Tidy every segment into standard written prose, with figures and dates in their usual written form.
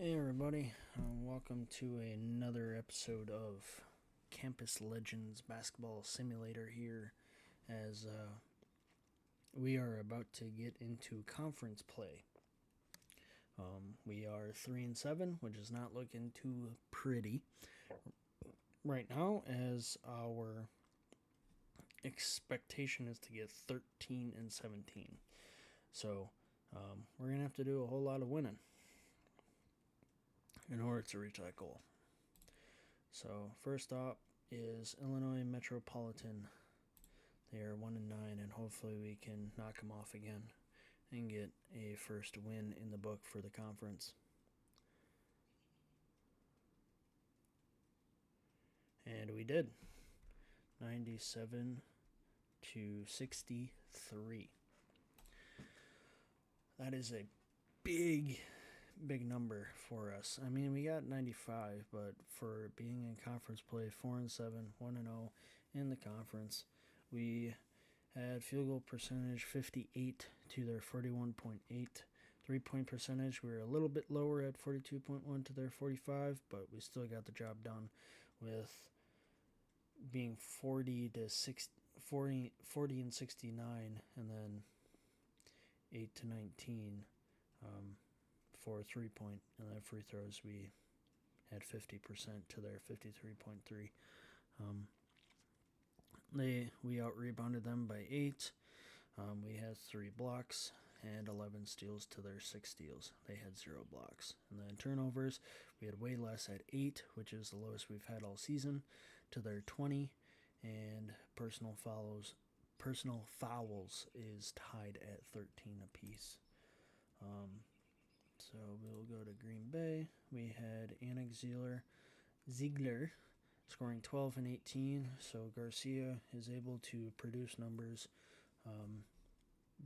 Hey everybody, welcome to another episode of Campus Legends Basketball Simulator here as we are about to get into conference play. We are 3-7, which is not looking too pretty right now, as our expectation is to get 13-17. So we're going to have to do a whole lot of winning in order to reach that goal. So first up is Illinois Metropolitan. They are 1-9, and hopefully we can knock them off again and get a first win in the book for the conference. And we did. 97-63. That is a big number for us. I mean, we got 95, but for being in conference play, 4-7, 1-0 in the conference, we had field goal percentage 58 to their 41.8. 3-point percentage, we were a little bit lower at 42.1 to their 45, but we still got the job done with being 40 and 69, and then 8 to 19. For 3-point, and then free throws we had 50% to their 53.3. We out rebounded them by 8. We had 3 blocks and 11 steals to their 6 steals. They had 0 blocks. And then turnovers, we had way less at 8, which is the lowest we've had all season, to their 20. And personal fouls is tied at 13 apiece. So we'll go to Green Bay. We had Anik Ziegler scoring 12 and 18. So Garcia is able to produce numbers,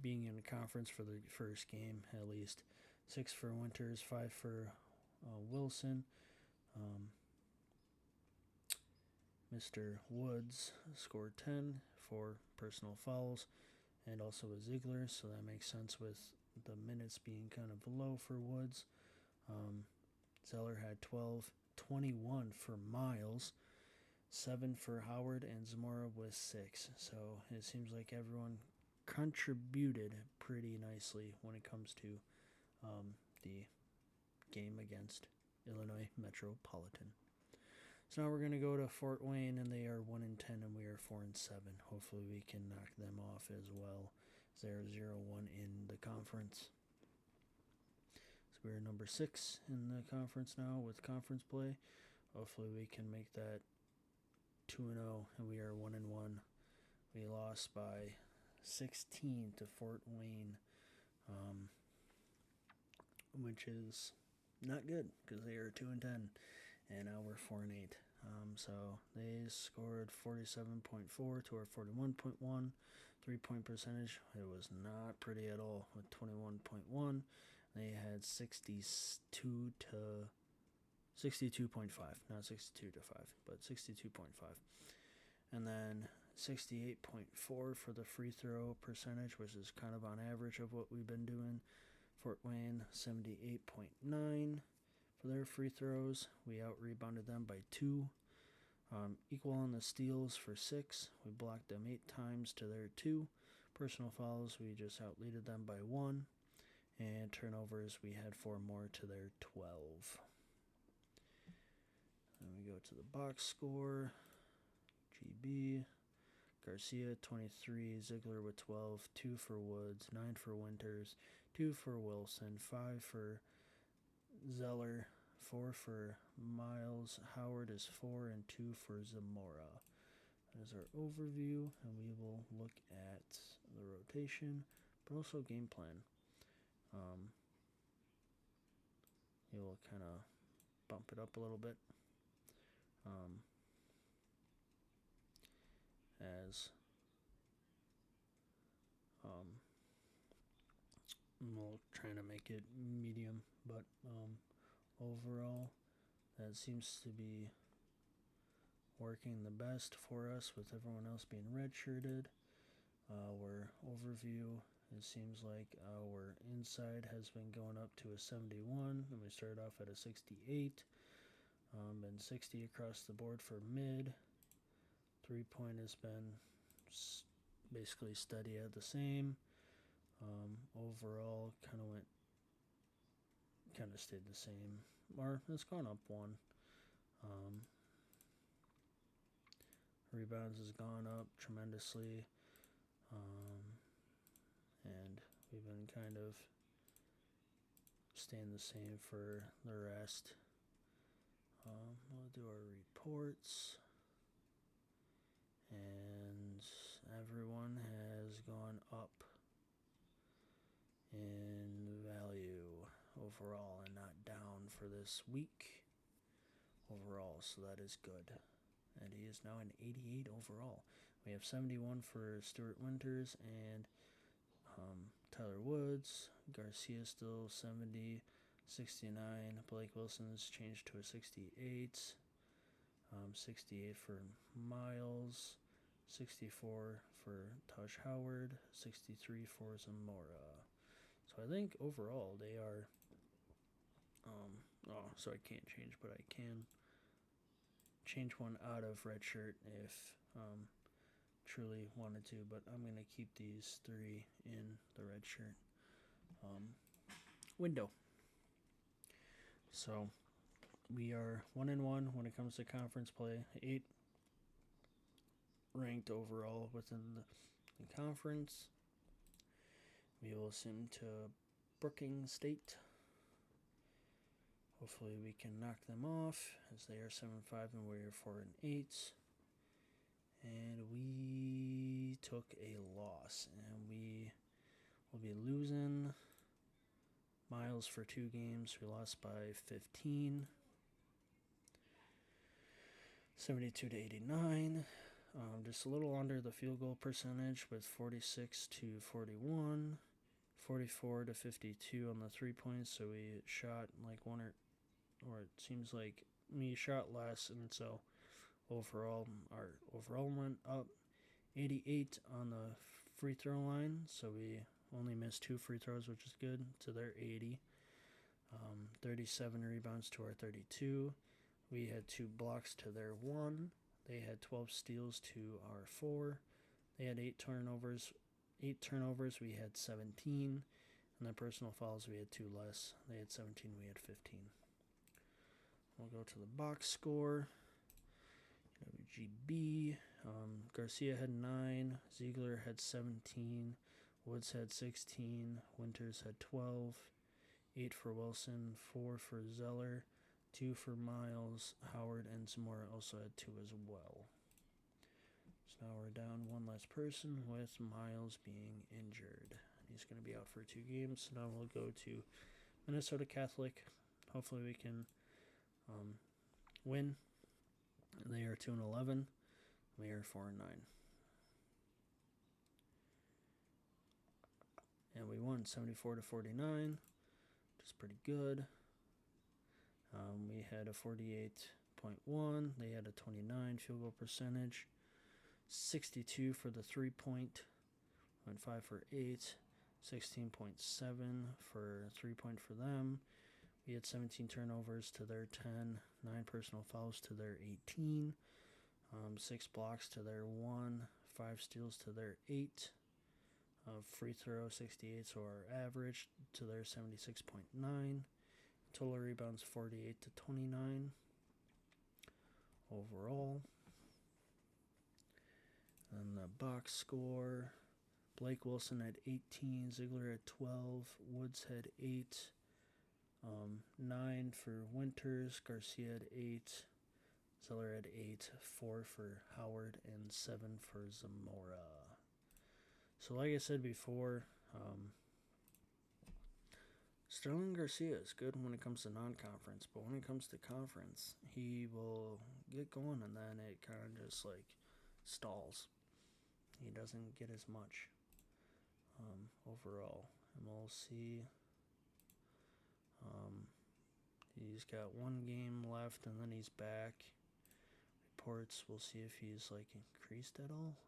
being in the conference for the first game at least. 6 for Winters, 5 for Wilson. Mr. Woods scored 10 for personal fouls, and also with Ziegler, so that makes sense with the minutes being kind of low for Woods. Zeller had 12, 21 for Miles, 7 for Howard, and Zamora with 6. So it seems like everyone contributed pretty nicely when it comes to the game against Illinois Metropolitan. So now we're going to go to Fort Wayne, and they are 1-10, and we are 4-7. Hopefully we can knock them off as well. They're 0-1 in the conference. So we're number 6 in the conference now with conference play. Hopefully we can make that 2-0, and we are 1-1. We lost by 16 to Fort Wayne, which is not good because they are 2-10, and now we're 4-8. So they scored 47.4 to our 41.1. 3-point percentage, it was not pretty at all with 21.1. They had 62.5, not 62 to 5, but 62.5. And then 68.4 for the free throw percentage, which is kind of on average of what we've been doing. Fort Wayne, 78.9 for their free throws. We out-rebounded them by 2. Equal on the steals for 6. We blocked them 8 times to their 2. Personal fouls, we just outleaded them by 1. And turnovers, we had 4 more to their 12. Then we go to the box score. GB, Garcia 23, Ziegler with 12, 2 for Woods, 9 for Winters, 2 for Wilson, 5 for Zeller, 4 for Miles, Howard is 4, and 2 for Zamora. That is our overview, and we will look at the rotation, but also game plan. You'll kind of bump it up a little bit. As we'll try to make it medium, but overall that seems to be working the best for us with everyone else being redshirted. Our overview It seems like our inside has been going up to a 71, and we started off at a 68. And 60 across the board for mid. 3-point has been basically steady at the same. Overall, kind of stayed the same, or it's gone up one. Rebounds has gone up tremendously, and we've been kind of staying the same for the rest. We'll do our reports, and everyone has gone up in value overall and not down for this week overall, so that is good. And he is now an 88 overall. We have 71 for Stuart Winters and Tyler Woods. Garcia still 70, 69. Blake Wilson's changed to a 68. 68 for Miles. 64 for Tosh Howard. 63 for Zamora. So I think overall they are. So I can't change, but I can change one out of red shirt if truly wanted to, but I'm going to keep these three in the red shirt window. So we are 1-1 when it comes to conference play. 8 ranked overall within the conference. We will send to Brookings State. Hopefully we can knock them off, as they are 7-5 and we are 4-8. And we took a loss, and we will be losing Miles for 2 games. We lost by 15, 72-89. Just a little under the field goal percentage with 46-41, 44-52 on the 3 points. So we shot like or it seems like we shot less, and so our overall went up. 88 on the free throw line, so we only missed 2 free throws, which is good, to their 80. 37 rebounds to our 32. We had 2 blocks to their 1. They had 12 steals to our 4. They had 8 turnovers. We had 17. And then personal fouls, we had 2 less. They had 17, we had 15. We'll go to the box score. UWGB. Garcia had 9. Ziegler had 17. Woods had 16. Winters had 12. 8 for Wilson. 4 for Zeller. 2 for Miles. Howard and Zamora also had 2 as well. So now we're down 1 less person, with Miles being injured. He's going to be out for 2 games. So now we'll go to Minnesota Catholic. Hopefully we can win. They are 2-11. We are 4-9. And we won 74-49, which is pretty good. We had a 48.1. They had a 29 field goal percentage. 62 for the 3-point. Went 5 for 8. 16.7 for 3-point for them. We had 17 turnovers to their 10, 9 personal fouls to their 18, 6 blocks to their 1, 5 steals to their 8, free throw 68, so our average to their 76.9, total rebounds 48-29 overall. And the box score, Blake Wilson had 18, Ziegler had 12, Woods had 8, 9 for Winters, Garcia had 8, Zeller had 8, 4 for Howard, and 7 for Zamora. So like I said before, Sterling Garcia is good when it comes to non-conference, but when it comes to conference, he will get going and then it kind of just like stalls. He doesn't get as much overall. And we'll see. He's got 1 game left and then he's back. Reports, we'll see if he's like increased at all.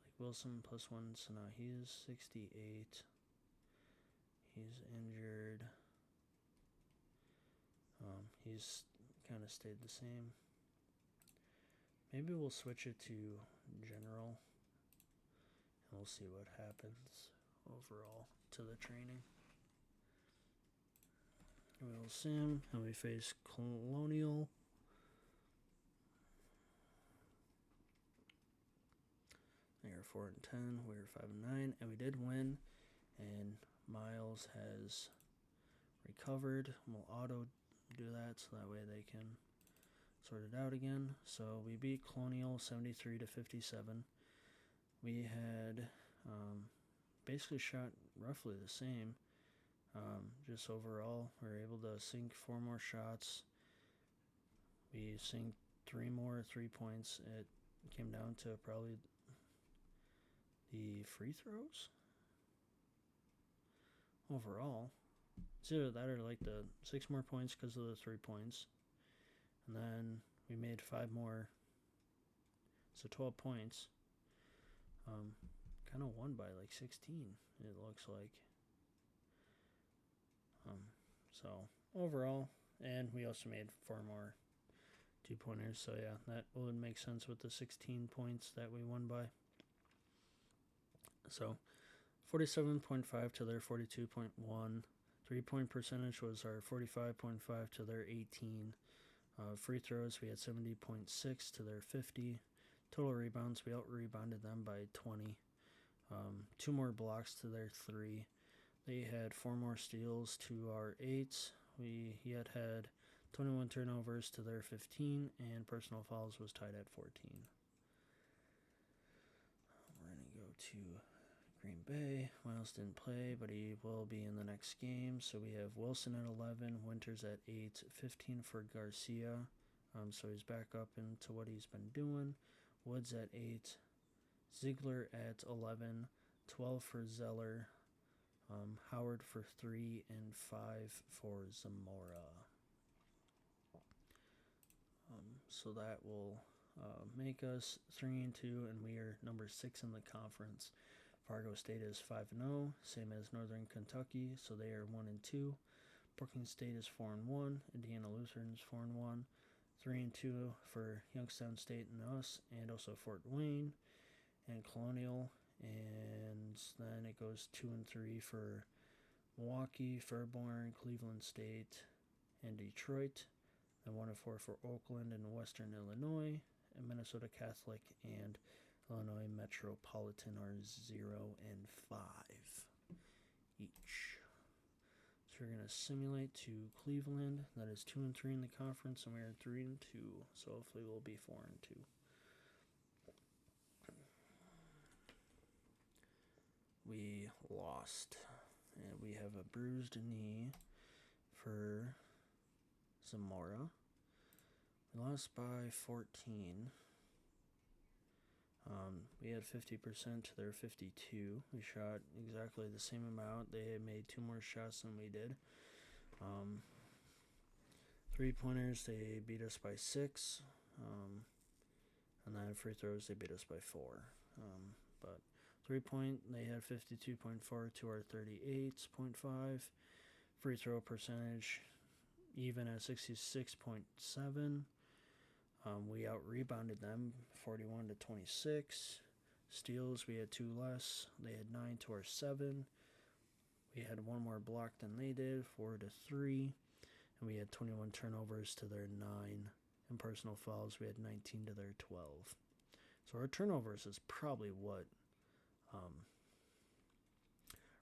Like Wilson +1, so now he is 68. He's injured. He's kind of stayed the same. Maybe we'll switch it to general, and we'll see what happens overall to the training. We'll sim, and we face Colonial. They are 4-10. We are 5-9, and we did win. And Miles has recovered. We'll auto do that so that way they can sort it out again. So we beat Colonial 73-57. We had basically shot roughly the same. Just overall, we were able to sink 4 more shots. We synced 3 more 3-points. It came down to probably the free throws overall. It's either that or like the 6 more points because of the 3 points. And then we made 5 more. So 12 points. Kind of won by like 16, it looks like. So overall, and we also made 4 more 2-pointers. So yeah, that would make sense with the 16 points that we won by. So 47.5 to their 42.1. 3-point percentage was our 45.5 to their 18. Free throws, we had 70.6 to their 50. Total rebounds, we out-rebounded them by 20. 2 more blocks to their 3. They had 4 more steals to our 8. We yet had 21 turnovers to their 15, and personal fouls was tied at 14. We're going to go to Green Bay. Miles didn't play, but he will be in the next game. So we have Wilson at 11, Winters at 8, 15 for Garcia. So he's back up into what he's been doing. Woods at 8, Ziegler at 11, 12 for Zeller, Howard for 3, and 5 for Zamora. So that will make us 3-2, and we are number 6 in the conference. Fargo State is 5-0, same as Northern Kentucky, so they are 1-2. Brookings State is 4-1. Indiana Lutheran is 4-1. 3-2 for Youngstown State and us, and also Fort Wayne and Colonial. And then it goes 2-3 for Milwaukee, Fairborn, Cleveland State, and Detroit. And 1-4 for Oakland and Western Illinois, and Minnesota Catholic and Illinois Metropolitan are 0-5 each. So we're going to simulate to Cleveland. That is 2-3 in the conference, and we are 3-2. So hopefully we'll be 4-2. We lost, and we have a bruised knee for Zamora. We lost by 14. We had 50% to their 52. We shot exactly the same amount. They had made 2 more shots than we did. 3-pointers, they beat us by 6. And then free throws, they beat us by 4. But 3-point, they had 52.4 to our 38.5. Free throw percentage, even at 66.7. We out-rebounded them 41-26. Steals, we had 2 less. They had 9 to our 7. We had 1 more block than they did, 4-3. And we had 21 turnovers to their 9. And personal fouls, we had 19 to their 12. So our turnovers is probably what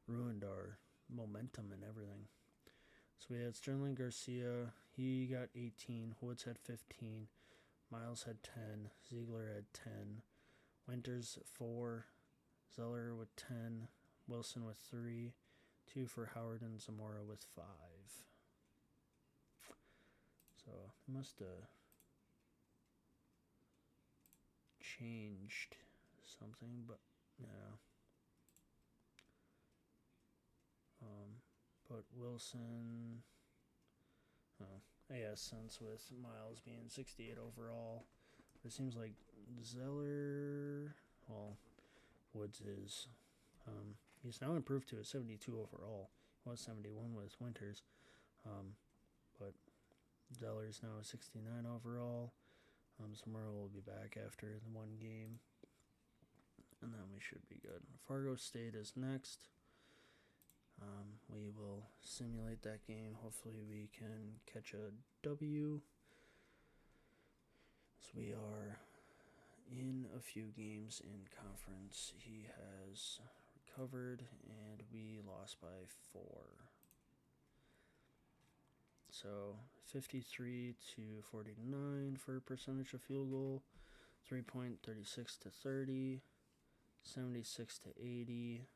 ruined our momentum and everything. So we had Sterling Garcia, he got 18, Woods had 15, Miles had 10, Ziegler had 10, Winters 4, Zeller with 10, Wilson with 3, 2 for Howard, and Zamora with 5. So they must have changed something, but yeah. But Wilson, I guess since with Miles being 68 overall, it seems like Zeller, well, Woods is he's now improved to a 72 overall. He was 71 with Winters, but Zeller's now a 69 overall. Zamora will be back after the one game, and then we should be good. Fargo State is next. We will simulate that game. Hopefully we can catch a W. So we are in a few games in conference. He has recovered, and we lost by 4. So 53 to 49 for percentage of field goal, 3.36 to 30, 76 to 80,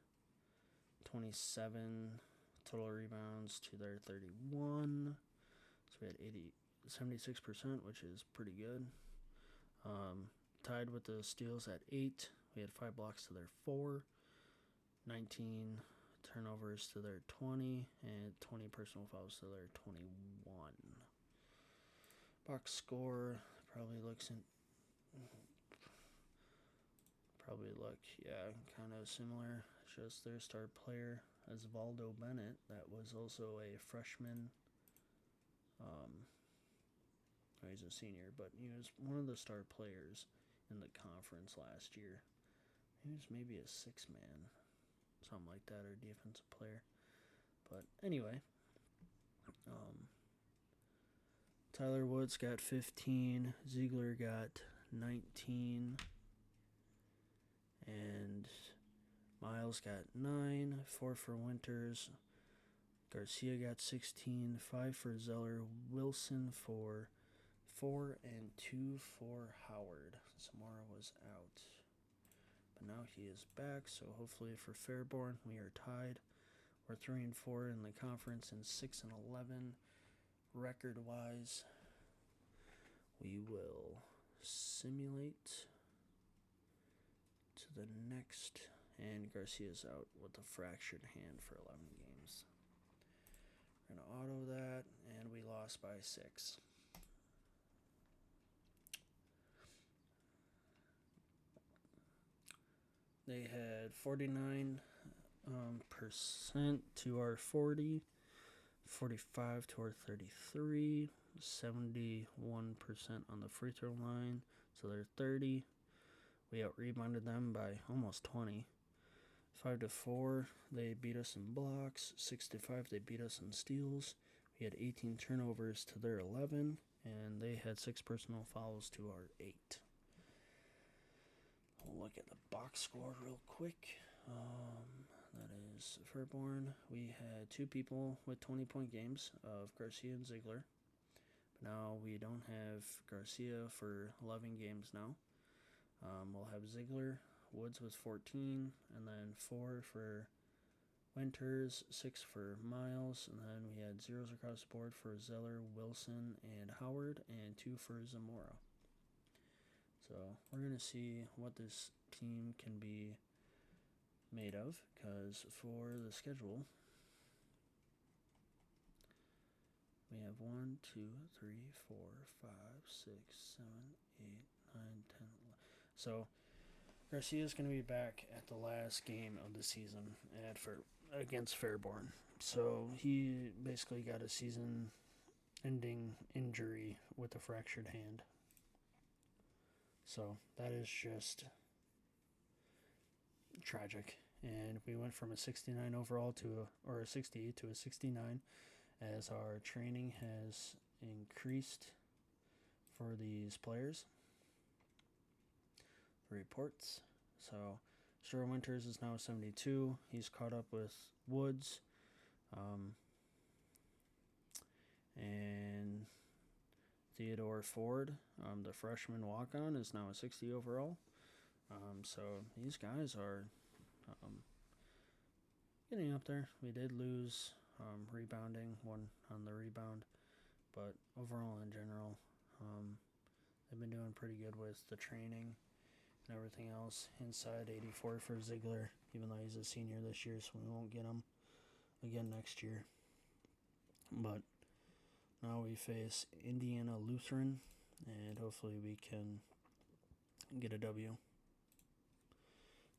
27 total rebounds to their 31. So we had 76%, which is pretty good. Tied with the steals at 8. We had 5 blocks to their 4, 19 turnovers to their 20, and 20 personal fouls to their 21. Box score probably look kind of similar. Just their star player Osvaldo Bennett, that was also a freshman. He's a senior, but he was one of the star players in the conference last year. He was maybe a 6-man, something like that, or defensive player. But anyway, Tyler Woods got 15, Ziegler got 19, and Miles got 9, 4 for Winters. Garcia got 16, 5 for Zeller, Wilson for 4, and 2 for Howard. Zamora was out, but now he is back, so hopefully for Fairborn we are tied. We're 3-4 in the conference and 6-11 record-wise. We will simulate to the next, and Garcia's out with a fractured hand for 11 games. We're going to auto that, and we lost by 6. They had 49% to our 40, 45 to our 33, 71% on the free throw line, so they're 30. We out-rebounded them by almost 20. 5-4, they beat us in blocks. 6-5, they beat us in steals. We had 18 turnovers to their 11, and they had 6 personal fouls to our 8. We'll look at the box score real quick. That is Fairborn. We had 2 people with 20-point games of Garcia and Ziegler. But now we don't have Garcia for 11 games now. We'll have Ziegler, Woods with 14, and then 4 for Winters, 6 for Miles, and then we had zeros across the board for Zeller, Wilson, and Howard, and 2 for Zamora. So we're going to see what this team can be made of, because for the schedule, we have 1, 2, 3, 4, 5, 6, 7, 8, 9, 10, 11. So Garcia's going to be back at the last game of the season against Fairborn. So he basically got a season-ending injury with a fractured hand. So that is just tragic. And we went from a 69 overall or a 68 to a 69, as our training has increased for these players. Reports. So Stuart Winters is now 72. He's caught up with Woods. And Theodore Ford, the freshman walk-on, is now a 60 overall. So these guys are getting up there. We did lose rebounding, 1 on the rebound, but overall in general, they've been doing pretty good with the training and everything else. Inside 84 for Ziegler, even though he's a senior this year, so we won't get him again next year. But now we face Indiana Lutheran, and hopefully we can get a W.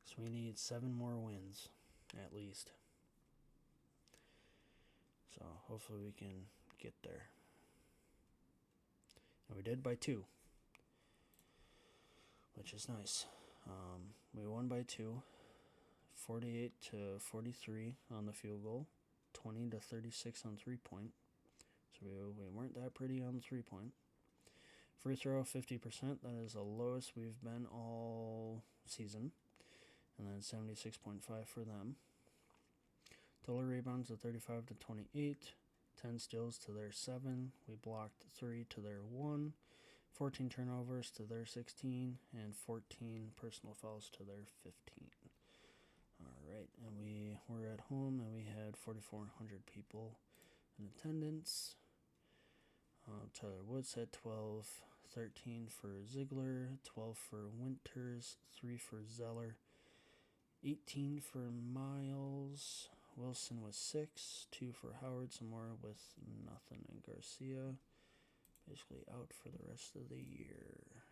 So we need 7 more wins, at least. So hopefully we can get there. And we did by 2, which is nice. We won by 2, 48 to 43 on the field goal, 20 to 36 on 3-point. So we weren't that pretty on 3-point. Free throw 50%. That is the lowest we've been all season. And then 76.5 for them. Total rebounds of 35 to 28. 10 steals to their 7. We blocked 3 to their 1. 14 turnovers to their 16. And 14 personal fouls to their 15. All right. And we were at home and we had 4,400 people in attendance. Tyler Woods had 12, 13 for Ziegler, 12 for Winters, 3 for Zeller, 18 for Miles. Wilson was 6, 2 for Howard, Zamora with nothing, and Garcia basically out for the rest of the year.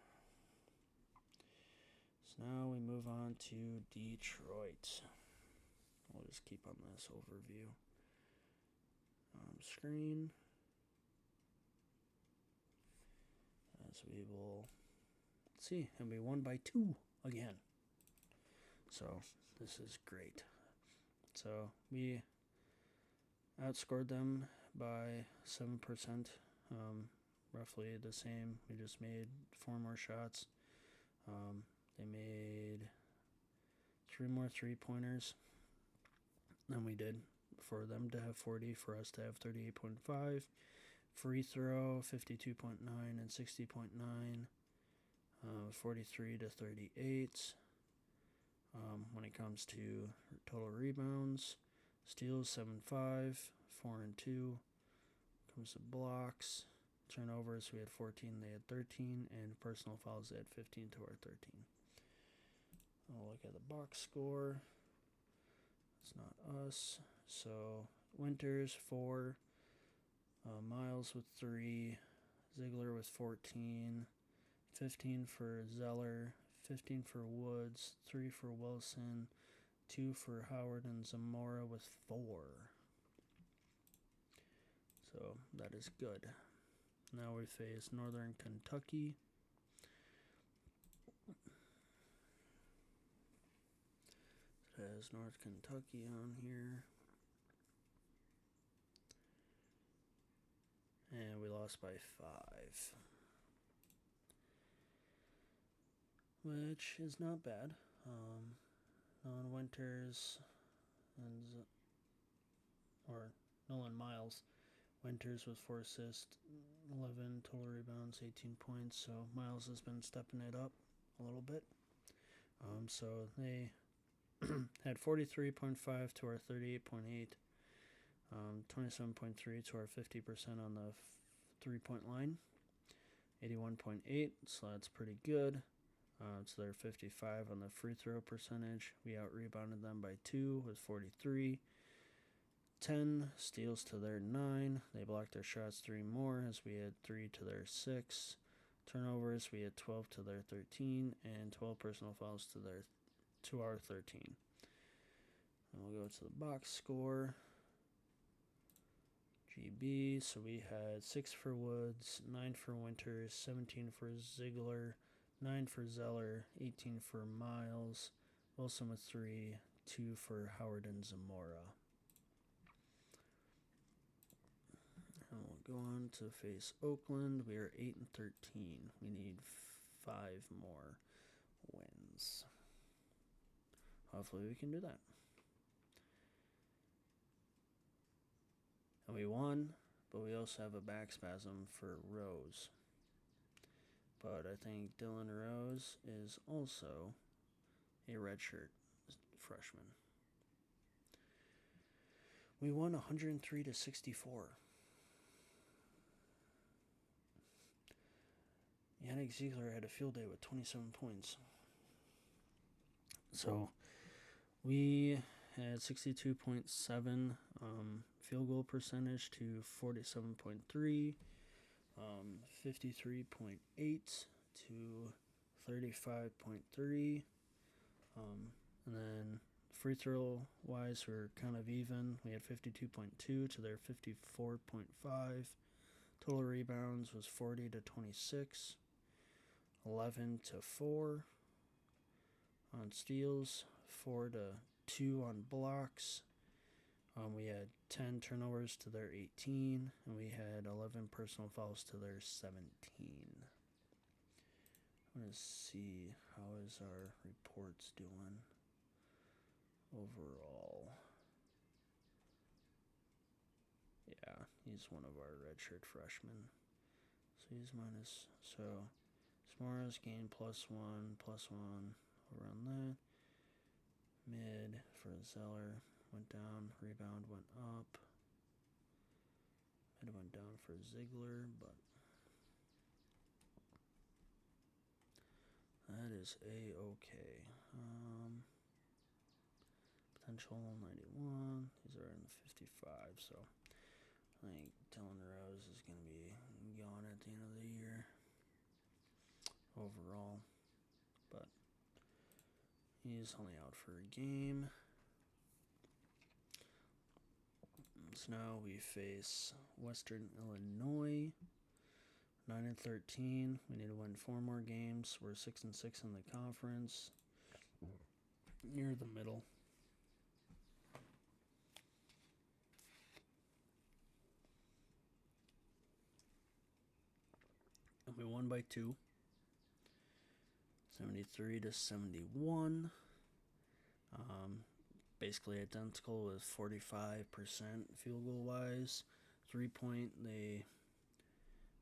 So now we move on to Detroit. We'll just keep on this overview screen. As we will see, and we won by 2 again. So this is great. So we outscored them by 7%, roughly the same. We just made 4 more shots. They made 3 more 3-pointers than we did. For them to have 40, for us to have 38.5. Free throw 52.9 and 60.9, 43 to 38. When it comes to total rebounds, steals 7-5, 4 and 2. Comes to blocks, turnovers, we had 14, they had 13, and personal fouls, they had 15 to our 13. I'll look at the box score. It's not us. So Winters 4. Miles with 3, Ziegler with 14, 15 for Zeller, 15 for Woods, 3 for Wilson, 2 for Howard, and Zamora with 4. So that is good. Now we face Northern Kentucky. It has North Kentucky on here. And we lost by 5. Which is not bad. Nolan Winters Nolan Miles. Winters with 4 assists, 11 total rebounds, 18 points. So Miles has been stepping it up a little bit. So they had 43.5 to our 38.8. 27.3 to our 50% on the 3-point line. 81.8, so that's pretty good. So they're 55 on the free throw percentage. We out-rebounded them by 2 with 43. 10 steals to their 9. They blocked their shots 3 more as we had 3 to their 6. Turnovers, we had 12 to their 13, and 12 personal fouls to our 13. And we'll go to the box score. GB, so we had 6 for Woods, 9 for Winters, 17 for Ziegler, 9 for Zeller, 18 for Miles, Wilson with 3, 2 for Howard and Zamora. And we'll go on to face Oakland. We are 8 and 13. We need 5 more wins. Hopefully we can do that. And we won, but we also have a back spasm for Rose. But I think Dylan Rose is also a redshirt freshman. We won 103 to 64. Yannick Ziegler had a field day with 27 points. So we had 62.7 field goal percentage to 47.3, 53.8 to 35.3. And then free throw wise, we're kind of even. We had 52.2 to their 54.5. Total rebounds was 40 to 26. 11 to 4 on steals. 4 to 2 on blocks. We had 10 turnovers to their 18, and we had 11 personal fouls to their 17. I'm going to see how is our reports doing overall. Yeah, he's one of our redshirt freshmen. So he's minus. So Smora's gained +1, around that. Mid for Zeller went down, rebound went up. Mid went down for Ziegler, but that is a-okay. Potential 91. These are in the 55, so I think Dylan Rose is going to be gone at the end of the year overall, but he's only out for a game. So now we face Western Illinois, 9-13. We need to win 4 more games. We're 6-6 in the conference, near the middle. And we won by 2. 73 to 71. Basically identical with 45% field goal wise. 3-point, they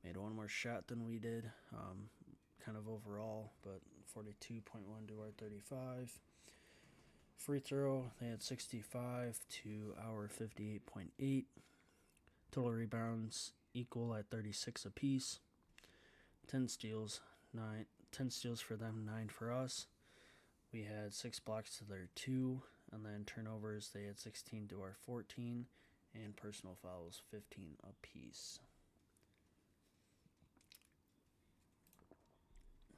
made one more shot than we did, kind of overall, but 42.1 to our 35. Free throw, they had 65 to our 58.8. Total rebounds equal at 36 apiece. 10 steals for them, 9 for us. We had 6 blocks to their 2, and then turnovers, they had 16 to our 14, and personal fouls, 15 apiece.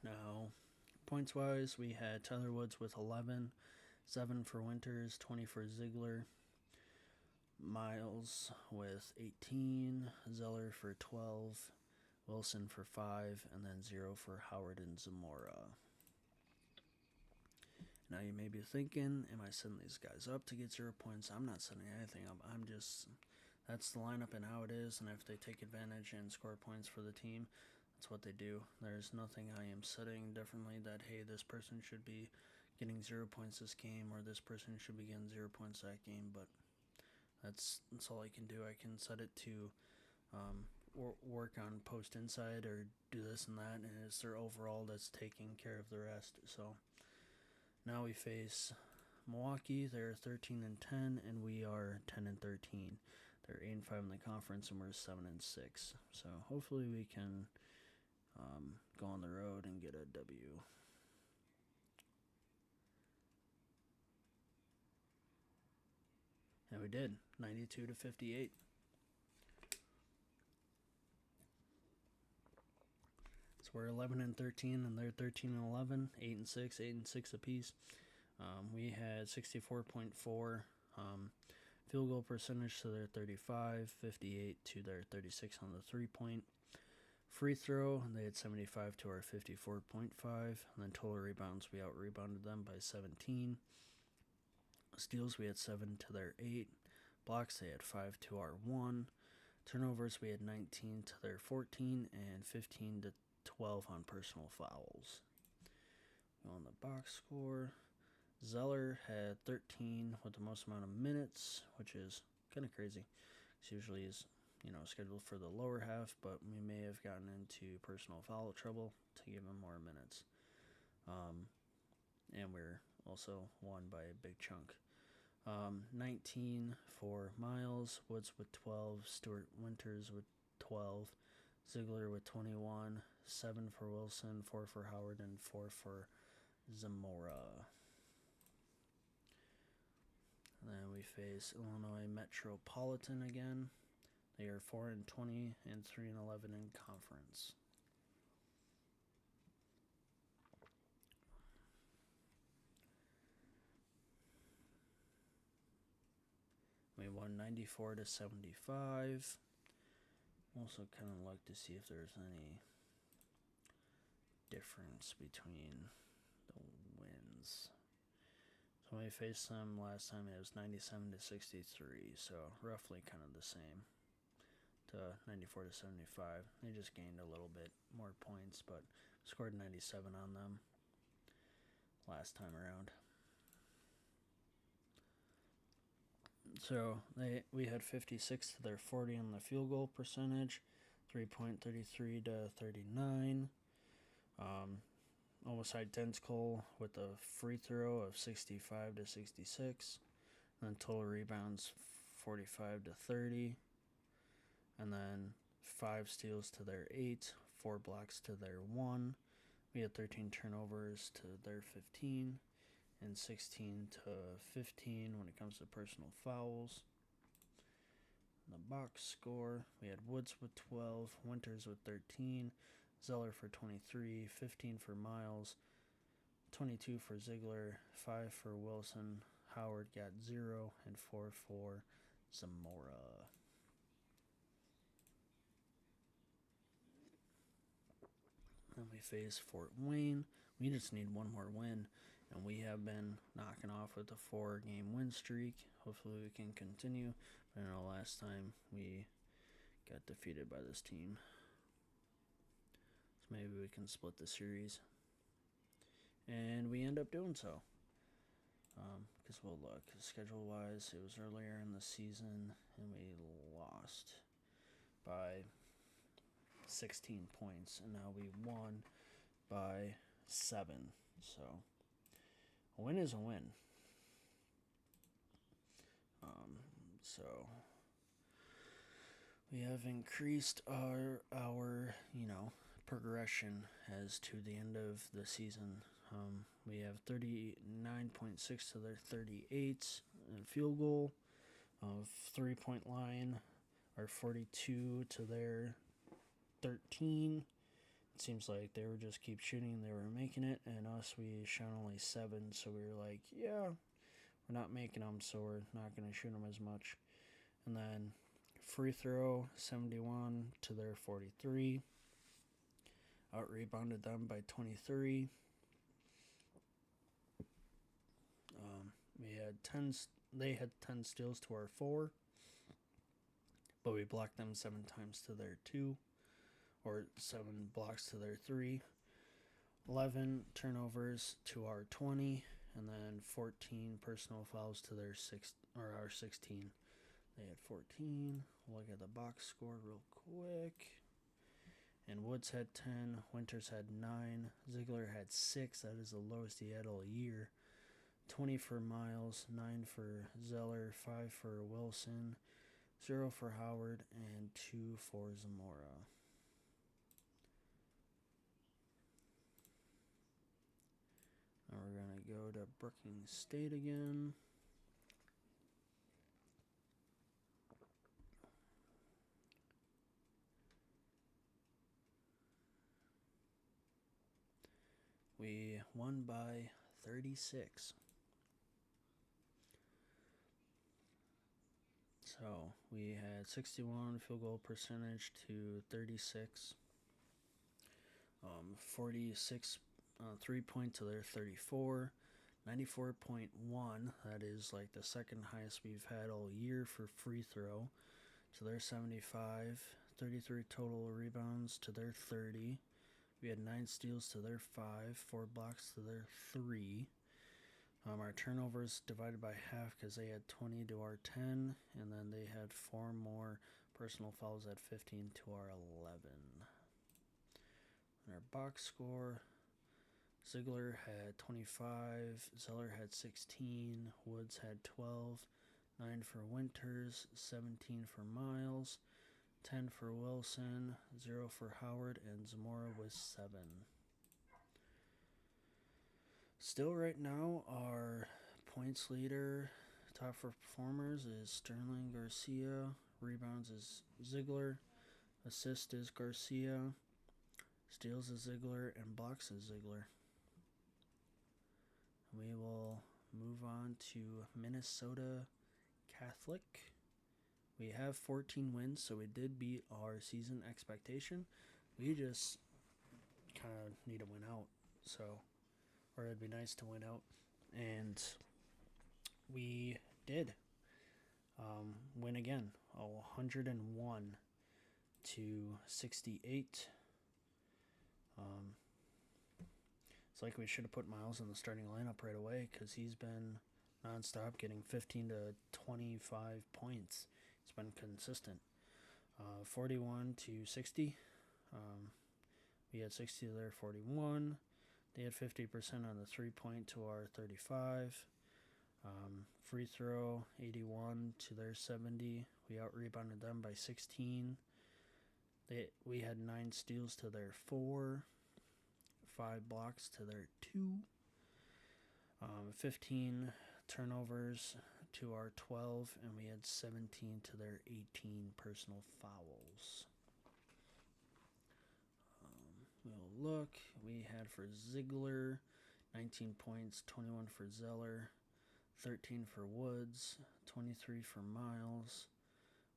Now, points-wise, we had Tyler Woods with 11, 7 for Winters, 20 for Ziegler, Miles with 18, Zeller for 12, Wilson for 5, and then 0 for Howard and Zamora. Now you may be thinking, am I setting these guys up to get 0 points? I'm not setting anything up. That's the lineup and how it is, and if they take advantage and score points for the team, that's what they do. There's nothing I am setting differently that, hey, this person should be getting 0 points this game, or this person should be getting 0 points that game, but that's all I can do. I can set it to work on post inside or do this and that, and it's their overall that's taking care of the rest. So now we face Milwaukee. They're 13-10, and we are 10-13. They're 8-5 in the conference, and we're 7-6. So hopefully we can go on the road and get a W. And we did, 92 to 58. So we're 11-13, and they're 13-11, 8-6, 8-6 apiece. We had 64.4 field goal percentage to their 35, 58 to their 36 on the 3-point. Free throw, they had 75 to our 54.5, and then total rebounds, we out-rebounded them by 17. Steals, we had 7 to their 8. Blocks, they had 5 to our 1. Turnovers, we had 19 to their 14, and 15 to 12 on personal fouls. On the box score, Zeller had 13 with the most amount of minutes, which is kind of crazy. He usually is, scheduled for the lower half, but we may have gotten into personal foul trouble to give him more minutes. And we're also won by a big chunk. 19 for Miles, Woods with 12, Stuart Winters with 12, Ziegler with 21, 7 for Wilson, 4 for Howard, and 4 for Zamora. And then we face Illinois Metropolitan again. They are 4-20 and 3-11 in conference. 94 to 75. Also kind of like to see if there's any difference between the wins. So when we faced them last time, it was 97 to 63, so roughly kind of the same to 94 to 75. They just gained a little bit more points, but scored 97 on them last time around. So we had 56 to their 40 on the field goal percentage, 3.33 to 39. Almost identical with the free throw of 65 to 66. And then total rebounds 45 to 30. And then 5 steals to their 8, 4 blocks to their 1. We had 13 turnovers to their 15, and 16 to 15 when it comes to personal fouls. The box score, we had Woods with 12, Winters with 13, Zeller for 23, 15 for Miles, 22 for Ziegler, 5 for Wilson, Howard got 0, and 4 for Zamora. Then we face Fort Wayne. We just need one more win, and we have been knocking off with a 4-game win streak. Hopefully we can continue, but I know last time we got defeated by this team. So maybe we can split the series. And we end up doing so. Because we'll look. Schedule-wise, it was earlier in the season, and we lost by 16 points, and now we won by 7. So a win is a win. So we have increased our progression as to the end of the season. We have 39.6 to their 38 in field goal, 3-point line, or 42 to their 13. It seems like they were just keep shooting, they were making it, and us, we shot only 7, so we were like, yeah, we're not making them, so we're not going to shoot them as much. And then free throw, 71 to their 43. Out-rebounded them by 23. They had 10 steals to our 4, but we blocked them 7 times to their 2, or 7 blocks to their 3. 11 turnovers to our 20, and then 14 personal fouls to their our 16. They had 14. Look at the box score real quick. And Woods had 10. Winters had 9. Ziegler had 6. That is the lowest he had all year. 20 for Miles, 9 for Zeller, 5 for Wilson, 0 for Howard, and 2 for Zamora. Now we're going to go to Brookings State again. We won by 36. So we had 61 field goal percentage to 36. 46 3-point to their 34. 94.1, that is like the second highest we've had all year for free throw, to their 75. 33 total rebounds to their 30. We had 9 steals to their 5, 4 blocks to their 3. Our turnovers divided by half because they had 20 to our 10, and then they had 4 more personal fouls at 15 to our 11. And our box score, Ziegler had 25, Zeller had 16, Woods had 12, 9 for Winters, 17 for Miles, 10 for Wilson, 0 for Howard, and Zamora was 7. Still right now, our points leader, top performers, is Sterling Garcia. Rebounds is Ziegler. Assist is Garcia. Steals is Ziegler, and blocks is Ziegler. We will move on to Minnesota Catholic. We have 14 wins, so we did beat our season expectation. We just kind of need to win out, so, or it'd be nice to win out, and we did win again, 101 to 68. It's like we should have put Miles in the starting lineup right away because he's been nonstop getting 15 to 25 points. It's been consistent. 41 to 60. We had 60 to their 41. They had 50% on the 3-point to our 35. Free throw, 81 to their 70. We out-rebounded them by 16. We had 9 steals to their 4. 5 blocks to their 2. 15 turnovers to our 12, and we had 17 to their 18 personal fouls. We'll look. We had for Ziegler 19 points, 21 for Zeller, 13 for Woods, 23 for Miles.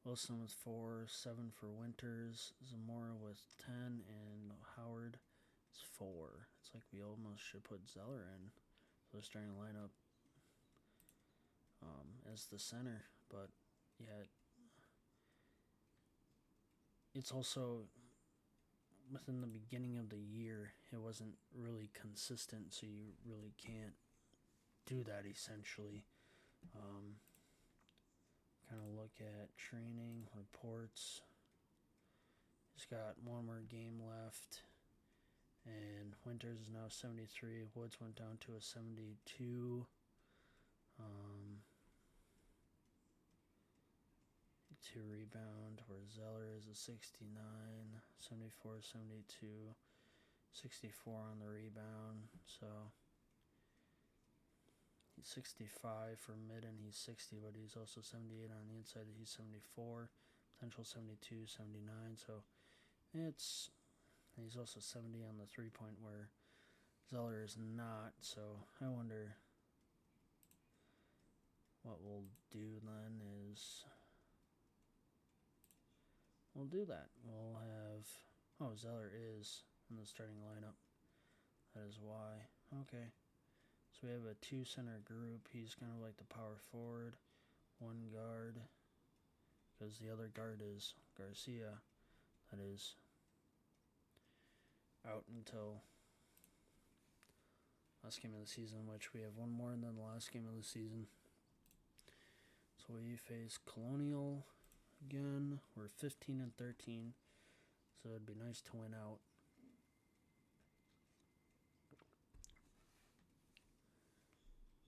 Wilson with 4, 7 for Winters, Zamora with 10, and Howard is 4. It's like we almost should put Zeller in the starting lineup as the center, but yeah, it's also within the beginning of the year, it wasn't really consistent, so you really can't do that essentially. Kind of look at training reports. Just got one more game left, and Winters is now 73. Woods went down to a 72. To rebound, where Zeller is a 69, 74, 72, 64 on the rebound. So he's 65 for mid, and he's 60, but he's also 78 on the inside. He's 74, potential 72, 79. So he's also 70 on the 3-point, where Zeller is not. So I wonder what we'll do then is we'll do that. We'll have Zeller is in the starting lineup. That is why. Okay. So we have a 2-center group. He's kind of like the power forward, 1 guard, because the other guard is Garcia. That is out until last game of the season, which we have one more than the last game of the season. So we face Colonial again. We're 15 and 13, so it'd be nice to win out.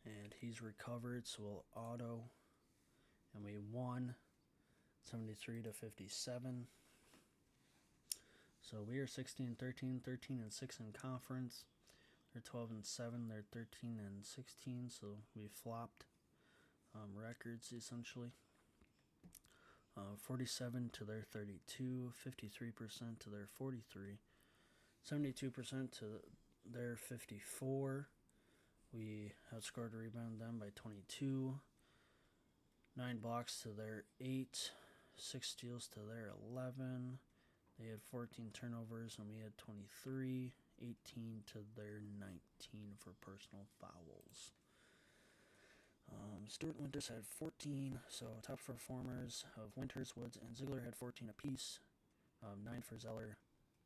And he's recovered, so we'll auto, and we won 73 to 57. So we are 16 and 13, 13 and 6 in conference. They're 12 and 7. They're 13 and 16. So we flopped records essentially. 47 to their 32, 53% to their 43, 72% to their 54. We outscored and rebounded them by 22. 9 blocks to their 8, 6 steals to their 11. They had 14 turnovers, and we had 23, 18 to their 19 for personal fouls. Stuart Winters had 14, so top performers of Winters, Woods, and Ziegler had 14 apiece. 9 for Zeller,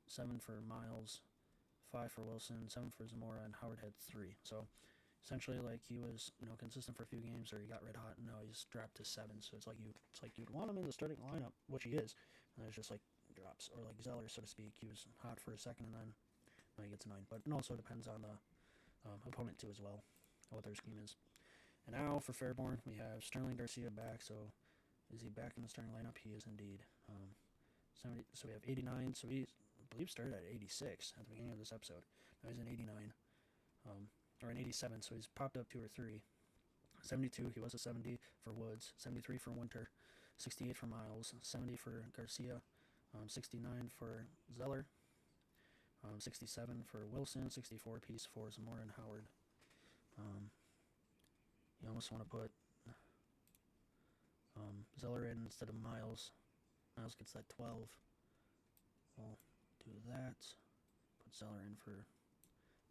7 for Miles, 5 for Wilson, 7 for Zamora, and Howard had 3. So essentially, like, he was, consistent for a few games, or he got red hot, and now he's dropped to 7. So it's like you'd want him in the starting lineup, which he is, and it's just like drops, or like Zeller, so to speak. He was hot for a second, and then he gets 9. But it also depends on the opponent too as well, what their scheme is. And now for Fairborn, we have Sterling Garcia back. So is he back in the starting lineup? He is indeed. 70. So we have 89. So he, I believe, started at 86 at the beginning of this episode. Now he's in 89, or in 87. So he's popped up 2 or 3. 72. He was a 70 for Woods. 73 for Winter. 68 for Miles. 70 for Garcia. 69 for Zeller. 67 for Wilson. 64 piece for Zamora and Howard. You almost want to put Zeller in instead of Miles. Miles gets that 12. We'll do that. Put Zeller in for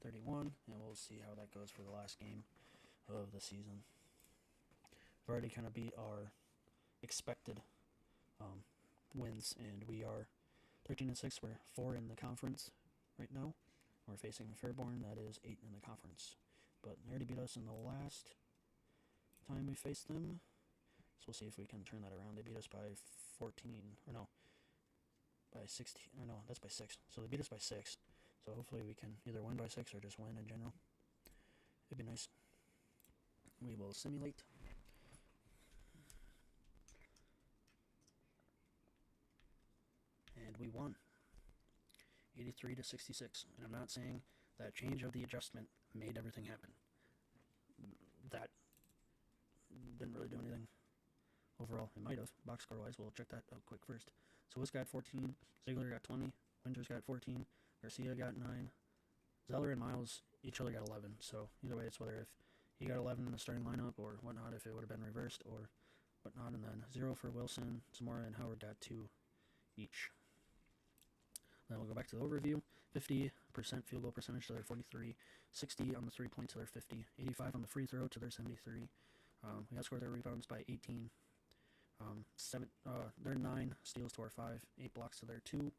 31, and we'll see how that goes for the last game of the season. We've already kind of beat our expected wins, and we are 13-6. We're 4 in the conference right now. We're facing Fairborn, that is 8 in the conference. But they already beat us in the last time we faced them. So we'll see if we can turn that around. They beat us by 14, or no, by 16, or no, that's by 6. So they beat us by 6. So hopefully we can either win by 6 or just win in general. It'd be nice. We will simulate. And we won. 83-66. And I'm not saying that change of the adjustment made everything happen. That didn't really do anything overall. It might have. Box score wise, we'll check that out quick first. So Woods got 14, Ziegler got 20, Winters got 14, Garcia got 9, Zeller and Miles each other got 11. So either way, it's whether if he got 11 in the starting lineup or whatnot, if it would have been reversed or whatnot. And then 0 for Wilson, Zamora, and Howard got 2 each. Then we'll go back to the overview. 50% field goal percentage to their 43, 60 on the 3-point to their 50, 85 on the free throw to their 73. We outscored their rebounds by 18. Their 9 steals to our 5, 8 blocks to their 2.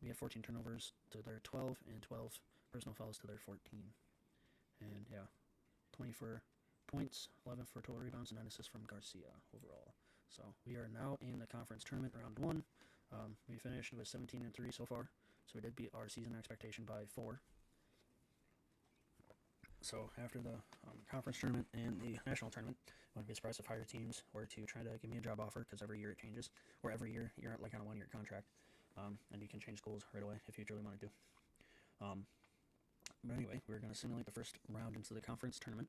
We had 14 turnovers to their 12, and 12 personal fouls to their 14. And yeah, 20 for points, 11 for total rebounds, and 9 assists from Garcia overall. So we are now in the conference tournament round 1. We finished with 17-3 so far, so we did beat our season expectation by 4. So after the conference tournament and the national tournament, I wouldn't be surprised if higher teams were to try to give me a job offer, because every year it changes, or every year you're like on a 1-year contract, and you can change schools right away if you really want to do. But anyway, we're going to simulate the first round into the conference tournament.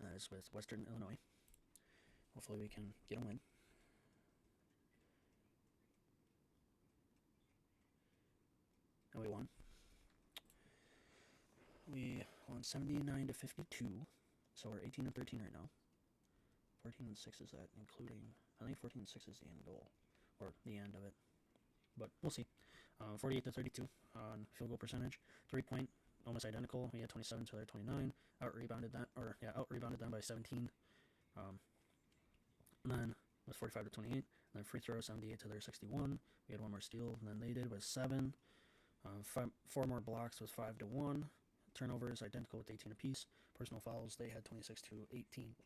That is with Western Illinois. Hopefully we can get a win. And we won. We won 79-52, so we're 18-13 right now. 14-6 is that, including, I think 14-6 is the end goal, or the end of it. But we'll see. 48-32 on field goal percentage. 3-point, almost identical. We had 27 to their 29. Out-rebounded them by 17. And then it was 45-28. And then free throw, 78 to their 61. We had 1 more steal than they did with 7. 4 more blocks with 5-1. Turnovers identical with 18 apiece. Personal fouls, they had 26-18.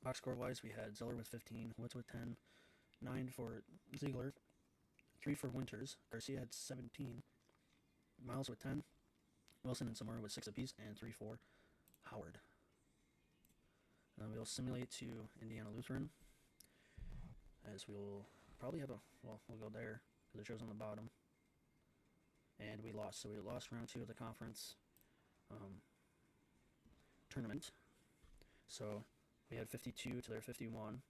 Box score wise, we had Zeller with 15, Woods with 10, 9 for Ziegler, 3 for Winters. Garcia had 17, Miles with 10, Wilson and Zamora with 6 apiece, and 3 for Howard. We'll simulate to Indiana Lutheran, as we'll probably have we'll go there because it shows on the bottom. And we lost. So we lost round 2 of the conference tournament. So we had 52 to their 51.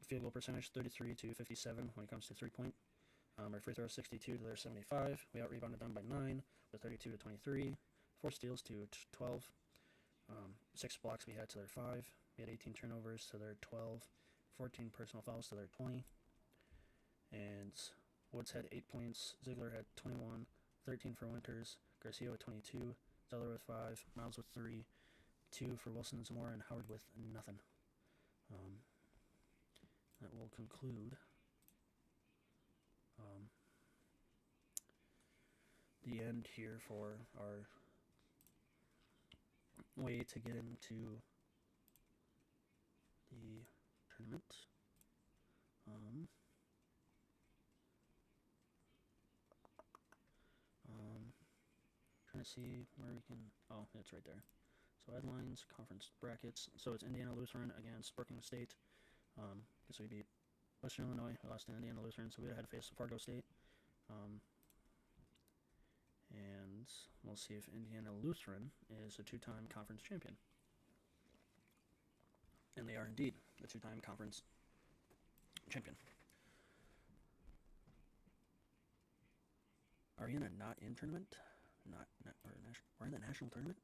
Field goal percentage 33 to 57 when it comes to 3-point. Our free throw 62 to their 75. We out-rebounded them by 9 with 32 to 23. 4 steals to 12. 6 blocks we had to their 5. We had 18 turnovers to their 12. 14 personal fouls to their 20. And Woods had 8 points, Ziegler had 21, 13 for Winters, Garcia with 22, Zeller with 5, Miles with 3, 2 for Wilson and Zamora, and Howard with nothing. That will conclude the end here for our way to get into the tournament. Trying to see where we can. Oh, it's right there. So headlines, conference brackets. So it's Indiana Lutheran against Brookings State. Guess we beat Western Illinois. We lost to Indiana Lutheran, so we would have had to face Fargo State. And we'll see if Indiana Lutheran is a 2-time conference champion. And they are indeed a 2-time conference champion. Are we in a not-in tournament? We're in the national tournament?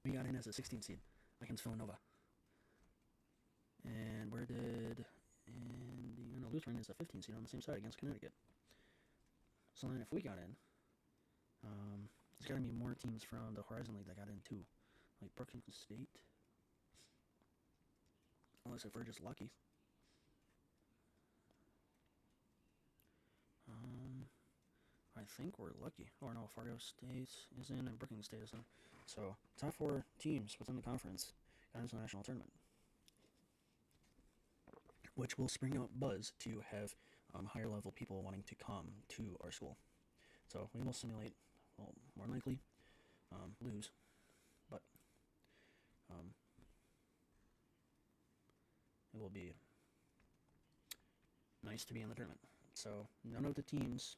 We got in as a 16 seed against Villanova. And where did Indiana Lutheran is a 15 seed on the same side against Connecticut. So then if we got in, there's got to be more teams from the Horizon League that got in too, like Brookings State. Unless if we're just lucky. I think we're lucky. Or no, Fargo State is in and Brookings State is in. So top 4 teams within the conference got into the national tournament, which will spring out buzz to have higher level people wanting to come to our school. So we will simulate, well, more likely lose, but it will be nice to be in the tournament. So none of the teams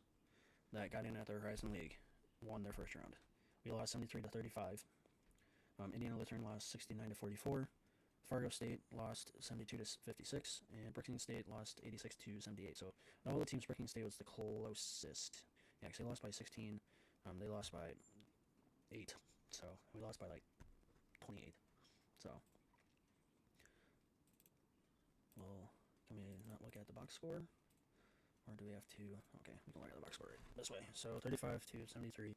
that got in at the Horizon League won their first round. We lost 73-35. Indiana Lutheran lost 69-44. Fargo State lost 72-56, and Brookings State lost 86-78. So of all the teams, Brookings State was the closest. Yeah, because they lost by 16. They lost by 8. So we lost by like 28. So well, can we not look at the box score? Or do we have to? Okay, we can look at the box score right this way. So 35-73.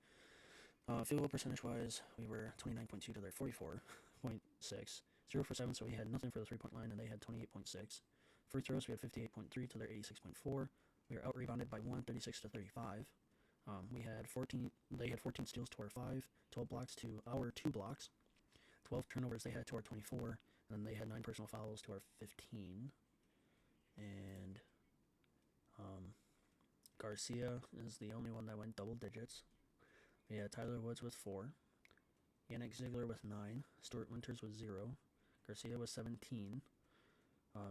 Field goal percentage wise, we were 29.2 to their 44.6. 0 for 7, so we had nothing for the 3-point line, and they had 28.6. Free throws, we had 58.3 to their 86.4. We were out rebounded by 1, 36-35. We had 14. They had 14 steals to our 5, 12 blocks to our 2 blocks, 12 turnovers they had to our 24, and then they had 9 personal fouls to our 15. And Garcia is the only one that went double digits. We had Tyler Woods with 4, Yannick Ziegler with 9, Stuart Winters with 0, Garcia with 17,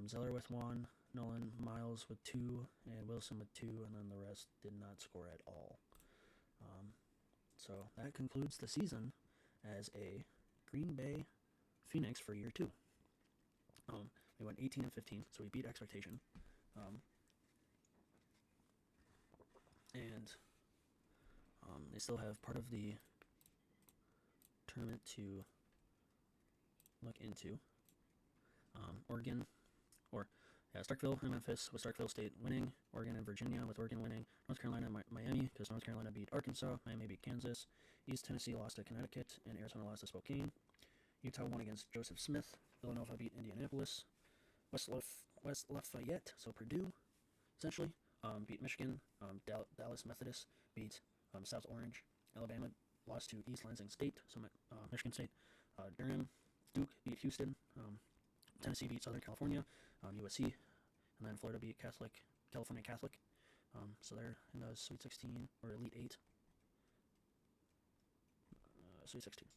Zeller with 1, Nolan Miles with 2, and Wilson with 2, and then the rest did not score at all. So that concludes the season as a Green Bay Phoenix for year 2. We went 18-15, so we beat expectation. And they still have part of the tournament to look into. Oregon, Starkville and Memphis, with Starkville State winning, Oregon and Virginia, with Oregon winning, North Carolina and Miami, because North Carolina beat Arkansas, Miami beat Kansas, East Tennessee lost to Connecticut, and Arizona lost to Spokane. Utah won against Joseph Smith, Villanova beat Indianapolis, West Lafayette, so Purdue, essentially, beat Michigan, Dallas Methodist beat South Orange, Alabama lost to East Lansing State, so Michigan State, Durham, Duke beat Houston, Tennessee beat Southern California, USC, and then Florida beat California Catholic. So they're in the Sweet 16 or Elite 8. Sweet 16.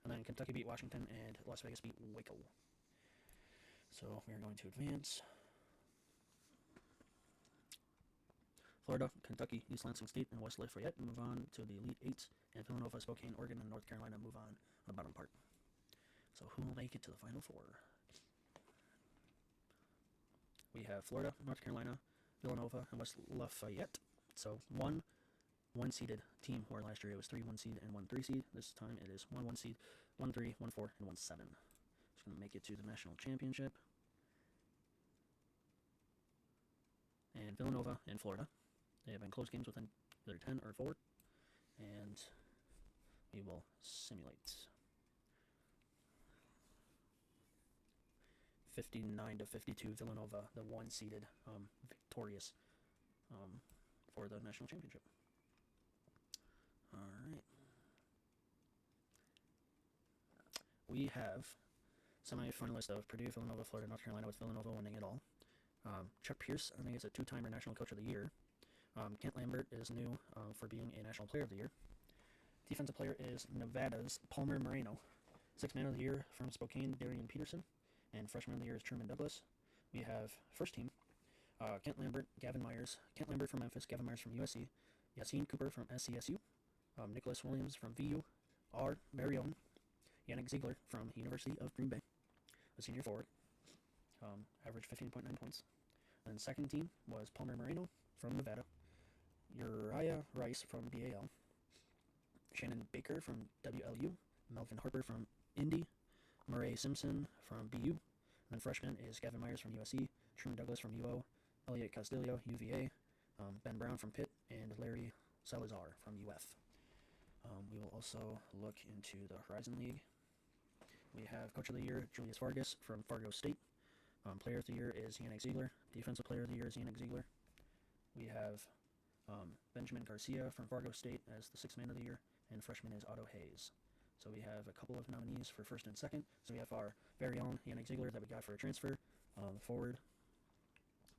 And then Kentucky beat Washington and Las Vegas beat Waco. So we are going to advance. Florida, Kentucky, East Lansing State, and West Lafayette move on to the Elite 8, and Villanova, Spokane, Oregon, and North Carolina move on the bottom part. So who will make it to the Final Four? We have Florida, North Carolina, Villanova, and West Lafayette. So one seeded team, where last year it was 3 1 seed and 1 3 seed. This time it is 1 1 seed, 1 3, 1 4, and 1 7. Just going to make it to the national championship. And Villanova and Florida, they have been close games within either 10 or 4. And we will simulate. 59-52, Villanova, the 1 seeded, victorious for the national championship. All right. We have semi-finalists of Purdue, Villanova, Florida, North Carolina, with Villanova winning it all. Chuck Pierce, I think, is a 2-timer National Coach of the Year. Kent Lambert is new for being a National Player of the Year. Defensive player is Nevada's Palmer Moreno. 6th Man of the Year from Spokane, Darian Peterson. And Freshman of the Year is Truman Douglas. We have first team, Kent Lambert, Gavin Myers. Kent Lambert from Memphis, Gavin Myers from USC. Yassine Cooper from SCSU. Nicholas Williams from VU. Our very own Yannick Ziegler from University of Green Bay, a senior forward. Averaged 15.9 points. And then second team was Palmer Moreno from Nevada. Uriah Rice from BAL. Shannon Baker from WLU. Melvin Harper from Indy, Murray Simpson from BU. And then freshman is Gavin Myers from USC, Truman Douglas from UO, Elliot Castillo, UVA, Ben Brown from Pitt, and Larry Salazar from UF. We will also look into the Horizon League. We have Coach of the Year, Julius Vargas from Fargo State. Player of the Year is Yannick Ziegler. Defensive Player of the Year is Yannick Ziegler. We have Benjamin Garcia from Fargo State as the Sixth Man of the Year, and freshman is Otto Hayes. So we have a couple of nominees for first and second. So we have our very own Yannick Ziegler that we got for a transfer. Forward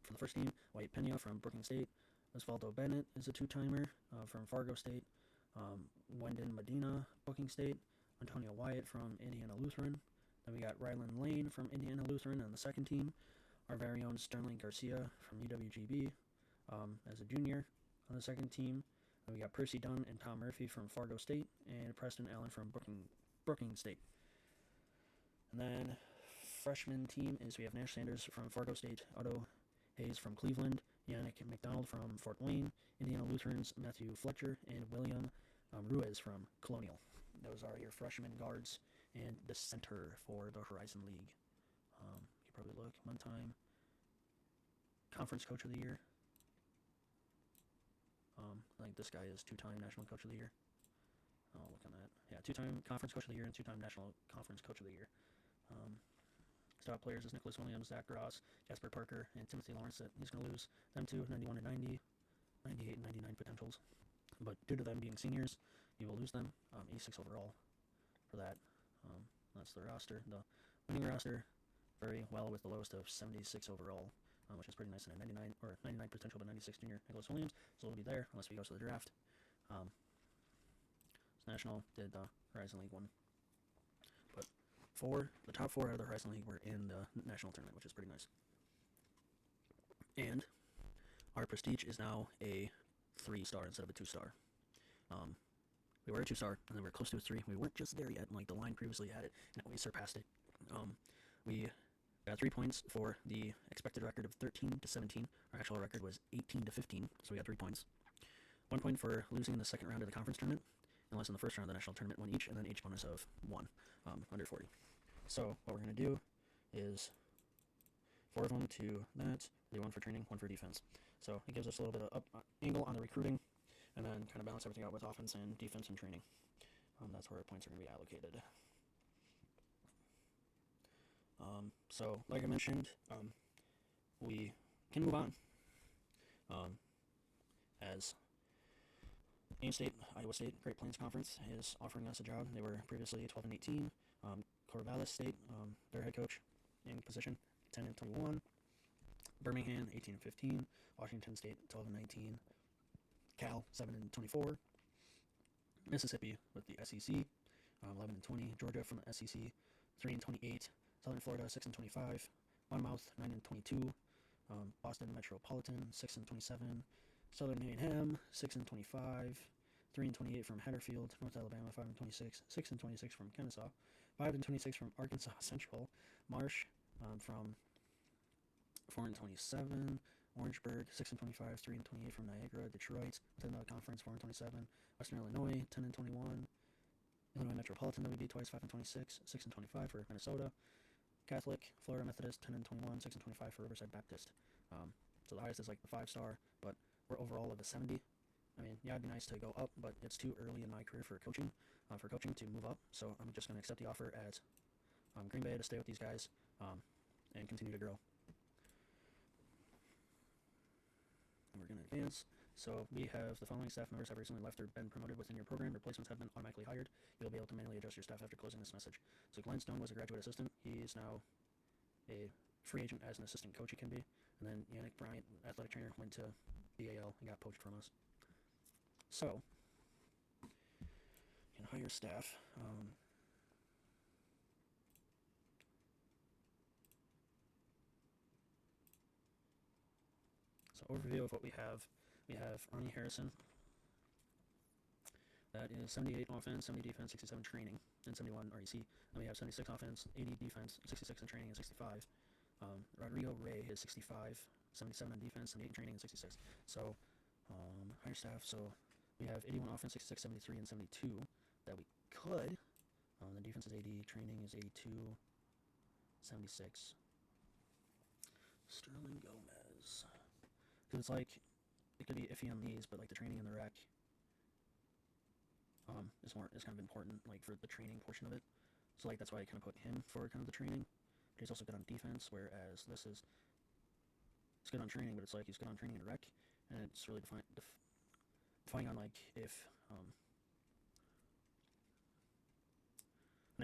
for the first team, White Pena from Brookings State. Osvaldo Bennett is a two-timer from Fargo State. Wendon Medina, Brookings State. Antonio Wyatt from Indiana Lutheran. Then we got Ryland Lane from Indiana Lutheran on the second team. Our very own Sterling Garcia from UWGB as a junior on the second team. And we got Percy Dunn and Tom Murphy from Fargo State, and Preston Allen from Brookings State. And then freshman team is we have Nash Sanders from Fargo State, Otto Hayes from Cleveland, Yannick McDonald from Fort Wayne, Indiana Lutherans Matthew Fletcher, and William Ruiz from Colonial. Those are your freshman guards and the center for the Horizon League. You probably look one time. Conference Coach of the Year. Like this guy is two-time National Coach of the Year. Oh, look on that. Yeah, two-time Conference Coach of the Year and two-time National Conference Coach of the Year. Top players is Nicholas Williams, Zach Gross, Jasper Parker, and Timothy Lawrence. That he's going to lose them to 91 and 90, 98 and 99 potentials. But due to them being seniors, you will lose them. 86 overall for that. That's the roster. The winning roster, very well with the lowest of 76 overall, which is pretty nice, and a 99 or 99 potential, but 96 junior Nicholas Williams. So it'll be there unless we go to the draft. National did the Horizon League one. But the top four out of the Horizon League were in the national tournament, which is pretty nice. And our prestige is now a 3-star instead of a 2-star. We were a 2-star, and then we were close to a 3. We weren't just there yet. Like the line previously had it, and we surpassed it. We got 3 points for the expected record of 13 to 17. Our actual record was 18 to 15, so we got 3 points. 1 point for losing in the second round of the conference tournament, and lost in the first round of the national tournament, 1 each, and then each bonus of 1, under 40. So what we're going to do is 4 of them to that, do 1 for training, 1 for defense. So it gives us a little bit of angle on the recruiting, and then kind of balance everything out with offense and defense and training. That's where our points are going to be allocated. So like I mentioned, we can move on. As Ames State, Iowa State, Great Plains Conference is offering us a job. They were previously 12 and 18. Corvallis State, their head coach in position, 10 and 21. Birmingham, 18 and 15. Washington State, 12 and 19. Cal, 7 and 24. Mississippi with the SEC, 11 and 20. Georgia from the SEC, 3 and 28. Southern Florida, 6 and 25. Monmouth, 9 and 22. Boston Metropolitan, 6 and 27. Southern A&M, 6 and 25. 3 and 28 from Hatterfield. North Alabama, 5 and 26. 6 and 26 from Kennesaw. 5 and 26 from Arkansas Central. Marsh from 4 and 27. Orangeburg, 6 and 25, 3 and 28 from Niagara. Detroit, 10 out of conference, 4 and 27. Western Illinois, 10 and 21. Illinois Metropolitan that we beat twice, 5 and 26, 6 and 25 for Minnesota. Catholic, Florida Methodist, 10 and 21, 6 and 25 for Riverside Baptist. So the highest is like the 5-star, but we're overall of a 70. I mean, yeah, it'd be nice to go up, but it's too early in my career for coaching to move up. So I'm just going to accept the offer at Green Bay to stay with these guys and continue to grow. We're going to advance. So we have the following staff members have recently left or been promoted within your program. Replacements have been automatically hired. You'll be able to manually adjust your staff after closing this message. So Glenn Stone was a graduate assistant. He is now a free agent as an assistant coach he can be. And then Yannick Bryant, athletic trainer, went to BAL and got poached from us. So, you can hire staff. So overview of what we have Ronnie Harrison. That is 78 offense, 70 defense, 67 training, and 71 REC. Then we have 76 offense, 80 defense, 66 in training, and 65. Rodrigo Ray is 65, 77 in defense, 78 in training, and 66. So, higher staff. So we have 81 offense, 66, 73, and 72 that we could The defense is 80, training is 82, 76. Sterling Gomez. Because it's like, it could be iffy on these, but like the training and the rec is kind of important, like for the training portion of it. So like that's why I kind of put him for kind of the training. But he's also good on defense, whereas this is, he's good on training, but it's like he's good on training and rec, and it's really defining on like if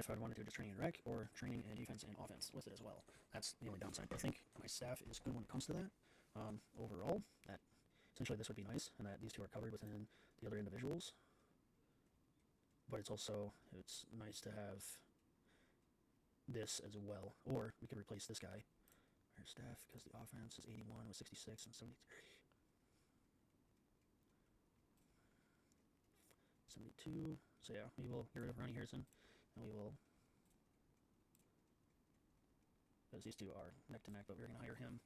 I'd wanted to do just training and rec, or training and defense and offense with it as well. That's the only downside. But I think my staff is good when it comes to that. Overall, that essentially this would be nice, and that these two are covered within the other individuals. But it's nice to have this as well. Or we could replace this guy, our staff, because the offense is 81 with 66 and 73. 72. So yeah, we will get rid of Ronnie Harrison, and we will, because these two are neck to neck, but we're going to hire him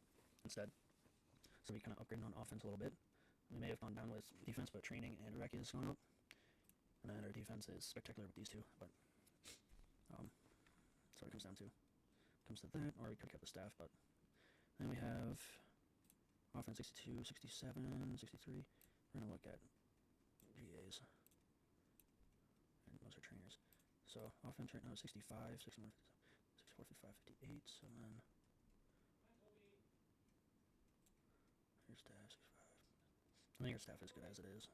instead. So we kind of upgraded on offense a little bit. We may have gone down with defense, but training and rec is going up. And then our defense is spectacular with these two, but that's what it comes down to. It comes to that, or we could have kept the staff, but then we have offense 62, 67, 63. We're going to look at GAs. And those are trainers. So offense right now is 65, 61, 64, 55, 58. So then your staff 65. I think your staff is good as it is.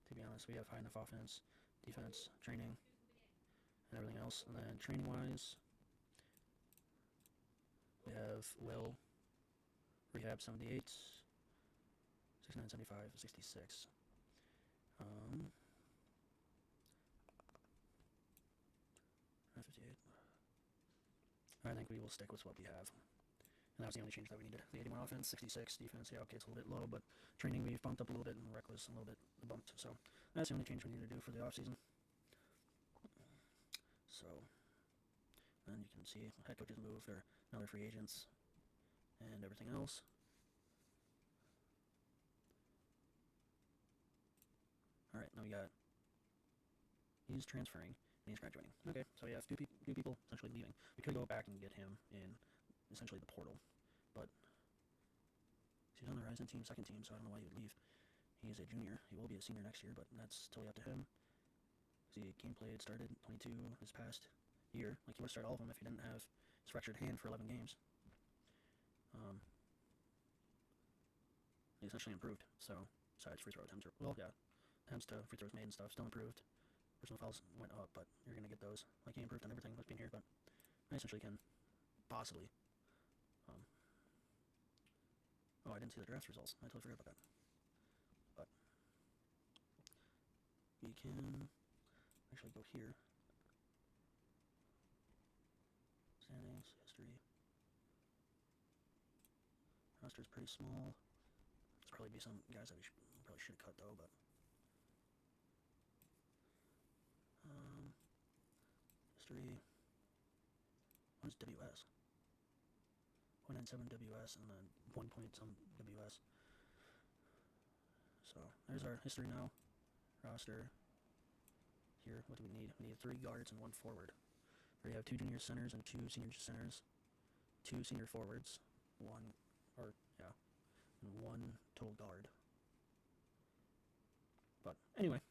To be honest, we have high enough offense, defense, training, and everything else. And then training wise, we have Will, rehab 78, 69, 75, 66. I think we will stick with what we have. And that was the only change that we needed. The 81 offense, 66 defense. Yeah, okay, it's a little bit low, but training we've bumped up a little bit, and rec was a little bit bumped. So that's the only change we need to do for the offseason. So, and you can see head coaches move, they're now they're free agents, and everything else. All right, now we got, he's transferring and he's graduating. Okay, so we have two people essentially leaving. We could go back and get him in essentially the portal, but he's on the Horizon team, second team, so I don't know why he would leave. He's a junior. He will be a senior next year, but that's totally up to him. See, game played started 22 this past year. Like, he would start all of them if he didn't have his fractured hand for 11 games. He essentially improved. So, besides free throw attempts, attempts to free throws made and stuff, still improved. Personal fouls went up, but you're going to get those. Like, he improved on everything with being here, but I essentially can possibly. Oh, I didn't see the draft results. I totally forgot about that. But we can actually go here. Standings, history. Roster is pretty small. There's probably be some guys that we probably should have cut though, but history. What is WS? 0.97 WS and then 1 point some WS. So there's our history now. Roster. Here, what do we need? We need 3 guards and 1 forward. We have 2 junior centers and 2 senior centers, 2 senior forwards, and 1 total guard. But anyway,